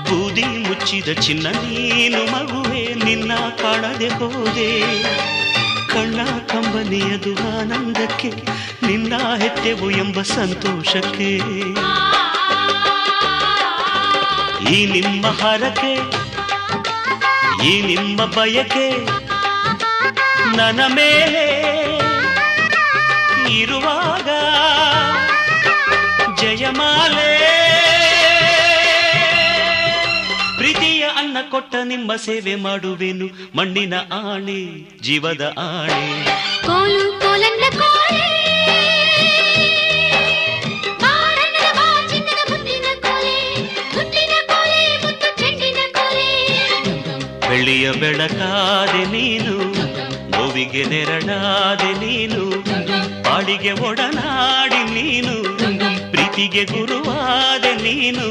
ಬೂದಿ ಮುಚ್ಚಿದ ಚಿನ್ನ ನೀನು ಮಗುವೆ ನಿನ್ನ ಕಾಣದೆ ಹೋದೆ ಕಣ್ಣ ಕಂಬನಿಯದು ಆನಂದಕ್ಕೆ ನಿನ್ನ ಹೆತ್ತೆವು ಎಂಬ ಸಂತೋಷಕ್ಕೆ ಈ ನಿಮ್ಮ ಹರಕೆ ಈ ನಿಮ್ಮ ಬಯಕೆ ನನ್ನ ಮೇಲೆ ಇರುವಾಗ ಜಯಮಾಲೆ ಪ್ರೀತಿಯ ಅನ್ನ ಕೊಟ್ಟ ನಿಮ್ಮ ಸೇವೆ ಮಾಡುವೆನು ಮಣ್ಣಿನ ಆಣೆ ಜೀವದ ಆಣೆ ಕೋಲು ಕೋಲನ್ನ ಕೋಲೆ ಬಾರಣ್ಣನ ಬಾಚಿನ ಮುತ್ತಿನ ಕೋಲೆ ಮುತ್ತಿನ ಕೋಲೆ ಮುತ್ತು ಚೆಂಡಿನ ಕೋಲೆ ಬೆಳ್ಳಿಯ ಬೆಳಕಾದೆ ನೀನು ನೋವಿಗೆ ನೆರಳಾದೆ ನೀನು ಪಾಡಿಗೆ ಒಡನಾಡಿ ನೀನು ಪ್ರೀತಿಗೆ ಗುರುವಾದೆ ನೀನು